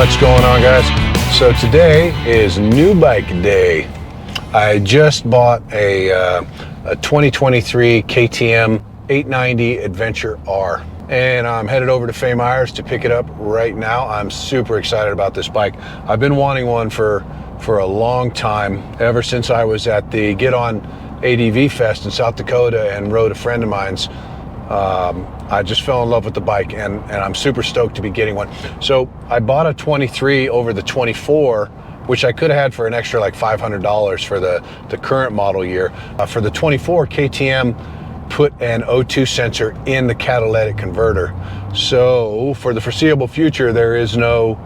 What's going on, guys? So today is new bike day. I just bought a 2023 KTM 890 Adventure R, and I'm headed over to Fay Myers to pick it up right now. I'm super excited about this bike. I've been wanting one for a long time, ever since I was at the Get On ADV Fest in South Dakota and rode a friend of mine's. I just fell in love with the bike, and I'm super stoked to be getting one. So I bought a 23 over the 24, which I could have had for an extra like $500 for the current model year. For the 24, KTM put an O2 sensor in the catalytic converter. So for the foreseeable future, there's no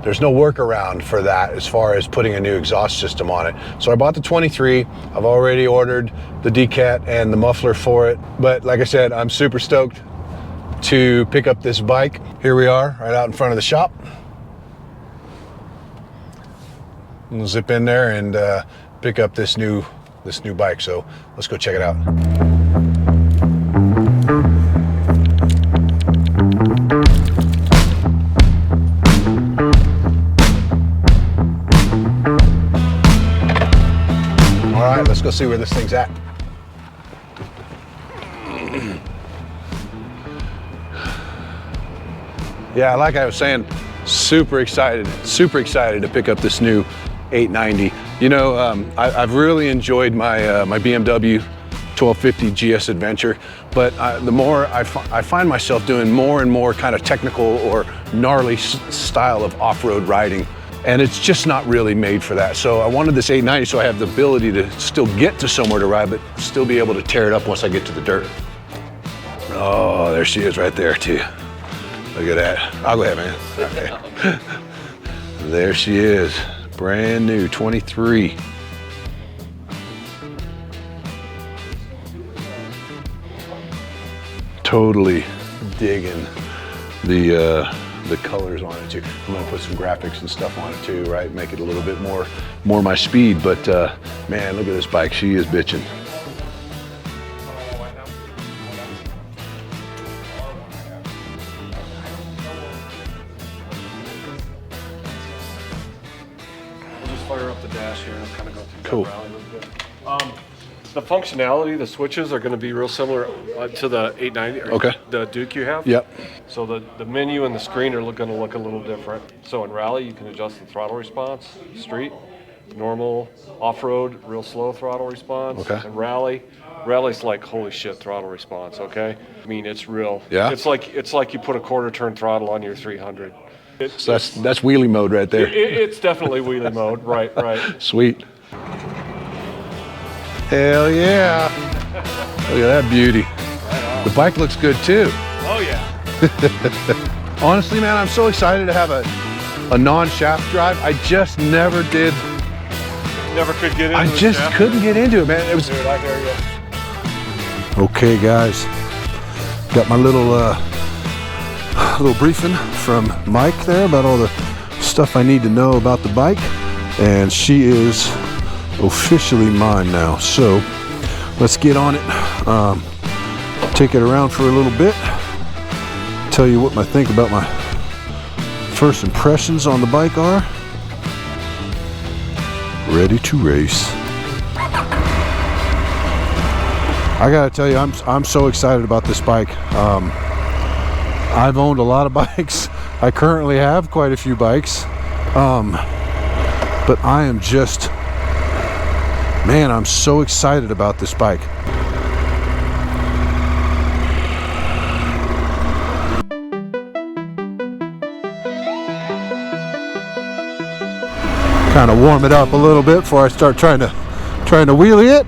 workaround for that as far as putting a new exhaust system on it. So I bought the 23. I've already ordered the decat and the muffler for it. But like I said, I'm super stoked to pick up this bike. Here we are, right out in front of the shop. We'll zip in there and pick up this new bike. So let's go check it out. Let's go see where this thing's at. Yeah, like I was saying, super excited to pick up this new 890. You know, I've really enjoyed my my BMW 1250 GS Adventure, but the more I find myself doing more and more kind of technical or gnarly style of off-road riding. And it's just not really made for that. So I wanted this 890 so I have the ability to still get to somewhere to ride, but still be able to tear it up once I get to the dirt. Oh, there she is right there too. Look at that. I'll go ahead, man. Okay. There she is, brand new 23. Totally digging the colors on it too. I'm gonna put some graphics and stuff on it too, right? Make it a little bit more my speed. But man, look at this bike. She is bitching. We'll just fire up the dash here and kind of go through Cool. that rally a little bit. The functionality, the switches are going to be real similar to the 890, Okay. The Duke you have. Yep. So the menu and the screen are going to look a little different. So in rally, you can adjust the throttle response, street, normal, off-road, real slow throttle response. Okay. And rally's like holy shit throttle response. Okay. I mean, it's real. Yeah. It's like you put a quarter turn throttle on your 300. So that's wheelie mode right there. It's definitely wheelie mode. Right. Sweet. Hell yeah. Look at that beauty. Right, the bike looks good too. Oh yeah. Honestly, man, I'm so excited to have a non-shaft drive. I just never did. Never could get into I just couldn't get into it, man. It was. Dude, I hear you. Okay, guys. Got my little briefing from Mike there about all the stuff I need to know about the bike, and she is officially mine now. So let's get on it, take it around for a little bit, tell you what I think about my first impressions on the bike are. Ready to race. I gotta tell you, I'm so excited about this bike. I've owned a lot of bikes. I currently have quite a few bikes, but I am just, man, I'm so excited about this bike. Kind of warm it up a little bit before I start trying to wheelie it.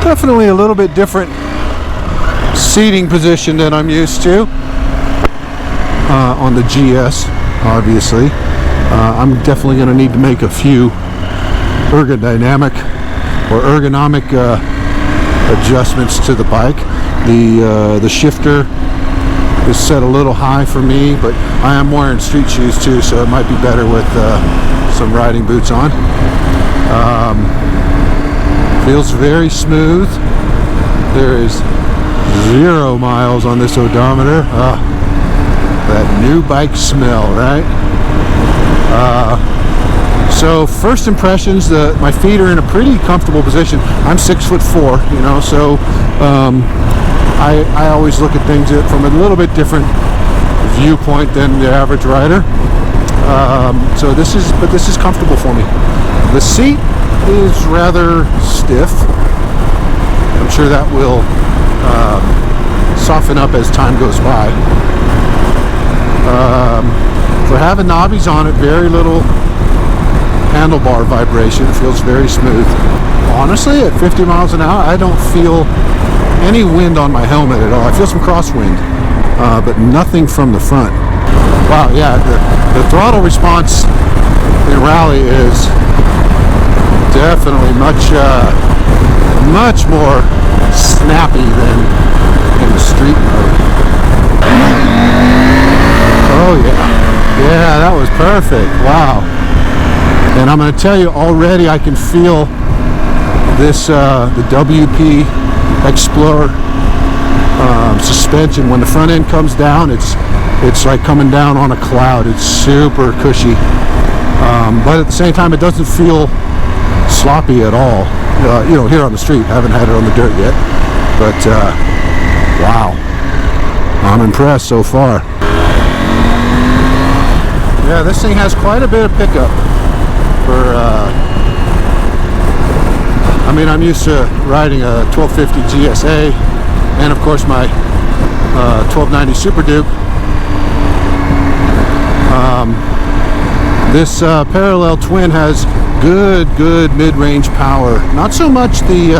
Definitely a little bit different seating position than I'm used to on the GS, obviously. I'm definitely going to need to make a few ergonomic adjustments to the bike. The shifter is set a little high for me, but I am wearing street shoes too, so it might be better with some riding boots on. Feels very smooth. There is 0 miles on this odometer. That new bike smell, right? So first impressions, my feet are in a pretty comfortable position. I'm 6'4", you know, so I always look at things from a little bit different viewpoint than the average rider. So this is comfortable for me. The seat is rather stiff. I'm sure that will soften up as time goes by. For having knobbies on it, very little handlebar vibration. It feels very smooth. Honestly, at 50 miles an hour, I don't feel any wind on my helmet at all. I feel some crosswind, but nothing from the front. Wow, yeah, the throttle response in rally is definitely much more snappy than in the street mode. Oh yeah, that was perfect. Wow. And I'm going to tell you, already I can feel this the WP Explorer suspension. When the front end comes down, it's like coming down on a cloud. It's super cushy, but at the same time, it doesn't feel sloppy at all. You know, here on the street, I haven't had it on the dirt yet, but wow, I'm impressed so far. Yeah, this thing has quite a bit of pickup for, I mean, I'm used to riding a 1250 GSA and of course my 1290 Super Duke. This parallel twin has good mid-range power. Not so much the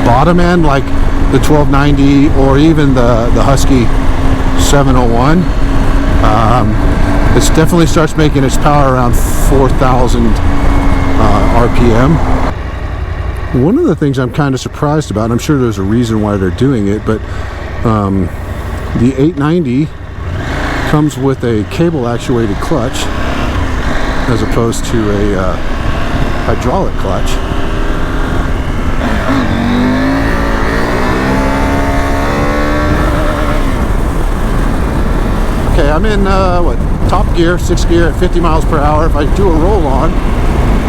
bottom end like the 1290 or even the Husky 701. It definitely starts making its power around 4,000 RPM. One of the things I'm kind of surprised about, and I'm sure there's a reason why they're doing it, but the 890 comes with a cable actuated clutch as opposed to a hydraulic clutch. Okay, I'm in top gear, 6th gear at 50 miles per hour. If I do a roll on,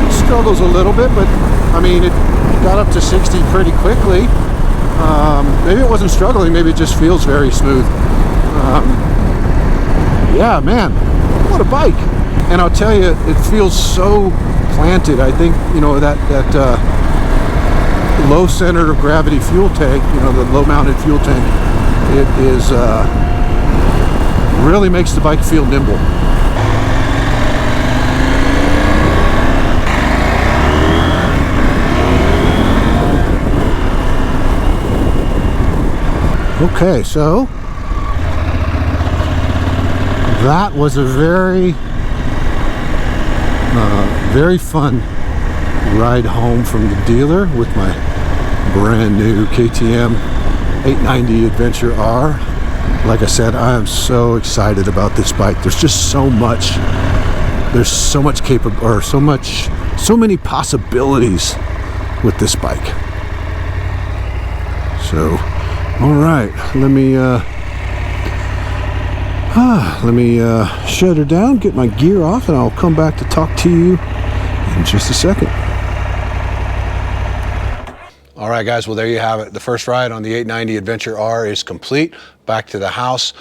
it struggles a little bit, but I mean, it got up to 60 pretty quickly. Maybe it wasn't struggling, maybe it just feels very smooth. Yeah, man, what a bike. And I'll tell you, it feels so planted. I think, you know, that low center of gravity fuel tank, you know, the low mounted fuel tank, it is really makes the bike feel nimble. Okay, so that was a very fun ride home from the dealer with my brand new KTM 890 Adventure R. Like I said, I am so excited about this bike. There's just so much. There's so much so many possibilities with this bike. So, all right, let me shut her down, get my gear off, and I'll come back to talk to you in just a second. All right, guys, well, there you have it. The first ride on the 890 Adventure R is complete. Back to the house.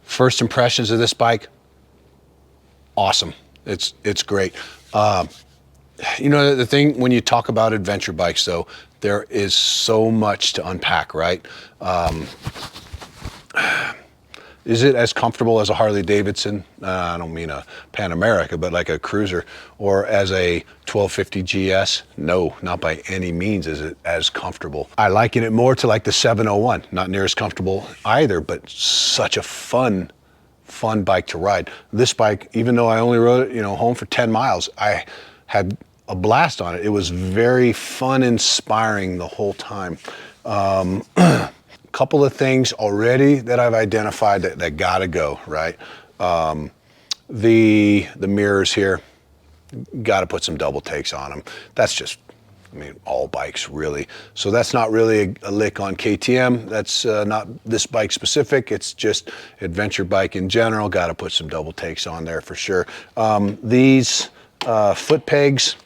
First impressions of this bike, awesome. It's great. You know, the thing when you talk about adventure bikes, though, there is so much to unpack, right? Is it as comfortable as a Harley Davidson? I don't mean a Pan America, but like a cruiser, or as a 1250 GS? No, not by any means is it as comfortable. I liken it more to like the 701. Not near as comfortable either, but such a fun bike to ride. This bike, even though I only rode it, you know, home for 10 miles, I had a blast on it. It was very fun, inspiring the whole time. Couple of things already that I've identified that gotta go, right? The mirrors here, gotta put some double takes on them. That's just I mean, all bikes really. So that's not really a lick on KTM. That's not this bike specific. It's just adventure bike in general. Got to put some double takes on there for sure. These foot pegs,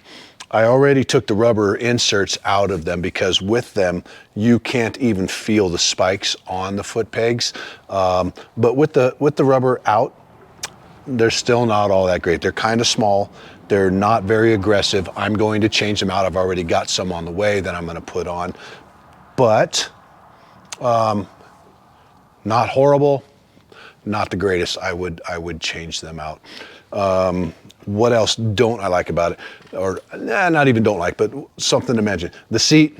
I already took the rubber inserts out of them because with them, you can't even feel the spikes on the foot pegs. But with the rubber out, they're still not all that great. They're kind of small. They're not very aggressive. I'm going to change them out. I've already got some on the way that I'm going to put on. But not horrible, not the greatest. I would change them out. What else don't I like about it? Or not even don't like, but something to mention. The seat,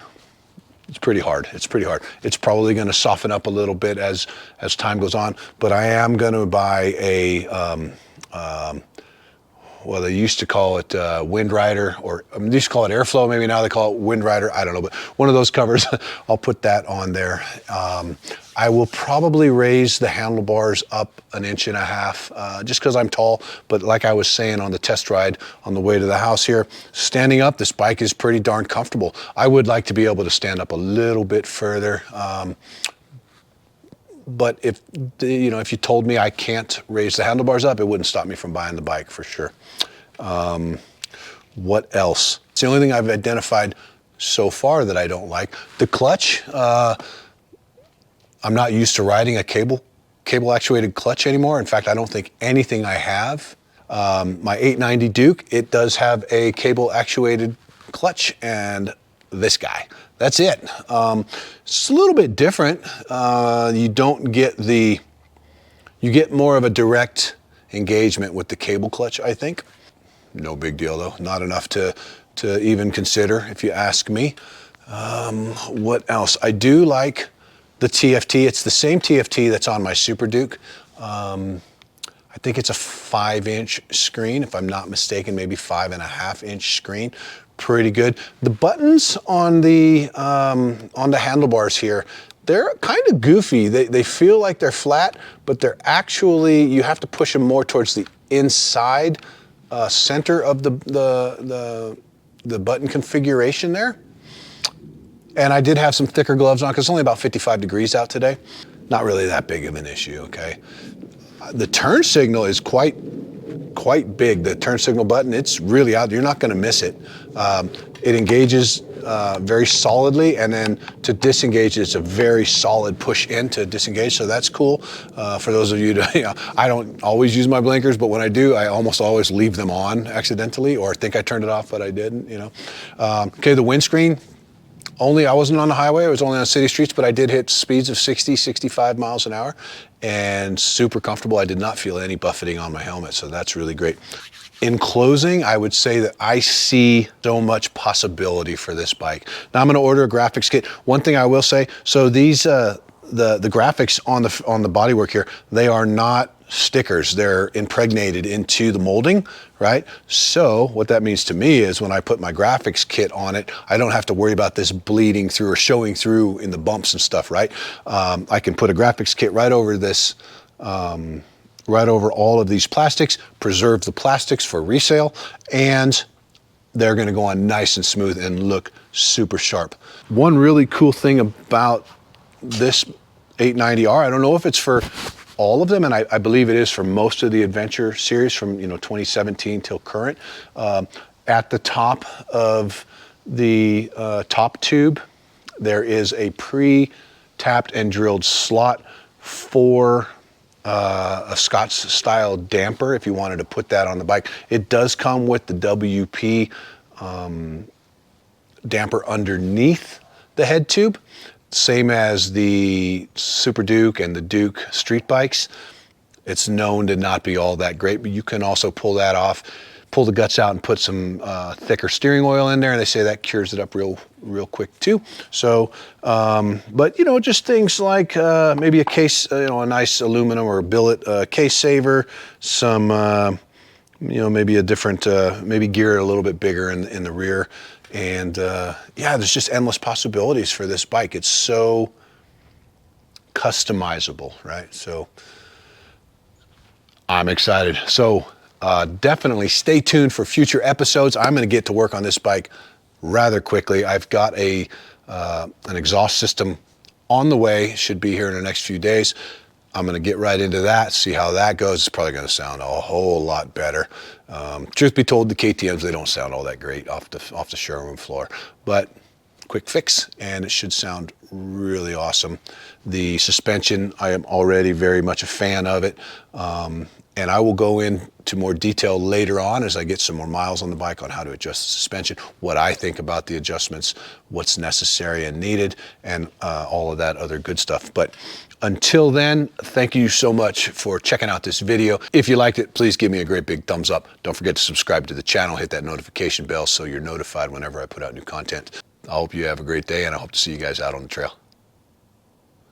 it's pretty hard. It's pretty hard. It's probably going to soften up a little bit as time goes on, but I am going to buy a, well, they used to call it Wind Rider, or they used to call it Airflow. Maybe now they call it Wind Rider. I don't know, but one of those covers, I'll put that on there. I will probably raise the handlebars up 1.5 inches, just because I'm tall. But like I was saying on the test ride on the way to the house here, standing up, this bike is pretty darn comfortable. I would like to be able to stand up a little bit further. But if you told me I can't raise the handlebars up, it wouldn't stop me from buying the bike for sure. What else? It's the only thing I've identified so far that I don't like. The clutch, I'm not used to riding a cable actuated clutch anymore. In fact, I don't think anything I have. My 890 Duke, it does have a cable actuated clutch, and this guy. That's it. It's a little bit different. You get more of a direct engagement with the cable clutch, I think. No big deal though. Not enough to even consider, if you ask me. What else? I do like the TFT. It's the same TFT that's on my Super Duke. I think it's a 5-inch screen, if I'm not mistaken, maybe 5.5-inch screen. Pretty good. The buttons on the handlebars here, they're kind of goofy. They feel like they're flat, but they're actually, you have to push them more towards the inside center of the button configuration there. And I did have some thicker gloves on because it's only about 55 degrees out today. Not really that big of an issue, okay? The turn signal is quite big. The turn signal button, it's really out. You're not going to miss it. It engages very solidly, and then to disengage, it's a very solid push in to disengage. So that's cool. For those of you I don't always use my blinkers, but when I do, I almost always leave them on accidentally, or think I turned it off, but I didn't. Okay, the windscreen. I wasn't on the highway, I was only on city streets, but I did hit speeds of 60, 65 miles an hour and super comfortable. I did not feel any buffeting on my helmet, so that's really great. In closing, I would say that I see so much possibility for this bike. Now I'm gonna order a graphics kit. One thing I will say, so these, the graphics on the bodywork here, they are not stickers. They're impregnated into the molding, right? So what that means to me is when I put my graphics kit on it, I don't have to worry about this bleeding through or showing through in the bumps and stuff, right? I can put a graphics kit right over this, right over all of these plastics, preserve the plastics for resale, and they're gonna go on nice and smooth and look super sharp. One really cool thing about this 890R, I don't know if it's for all of them, and I believe it is for most of the Adventure series from 2017 till current. At the top of the top tube, there is a pre-tapped and drilled slot for a Scott's style damper if you wanted to put that on the bike. It does come with the WP damper underneath the head tube. Same as the Super Duke and the Duke street bikes. It's known to not be all that great, but you can also pull that off, pull the guts out and put some thicker steering oil in there, and they say that cures it up real quick too. So, but just things like maybe a case, a nice aluminum or billet case saver, some, maybe a different, maybe gear a little bit bigger in the rear. And yeah, there's just endless possibilities for this bike. It's so customizable, right? So I'm excited. So definitely stay tuned for future episodes. I'm going to get to work on this bike rather quickly. I've got an exhaust system on the way, should be here in the next few days. I'm going to get right into that, see how that goes. It's probably going to sound a whole lot better. Truth be told, the KTMs, they don't sound all that great off the showroom floor, but quick fix and it should sound really awesome. The suspension, I am already very much a fan of it, and I will go into more detail later on as I get some more miles on the bike on how to adjust the suspension, what I think about the adjustments, what's necessary and needed, and all of that other good stuff. But until then, thank you so much for checking out this video. If you liked it, please give me a great big thumbs up. Don't forget to subscribe to the channel, hit that notification bell so you're notified whenever I put out new content. I hope you have a great day, and I hope to see you guys out on the trail.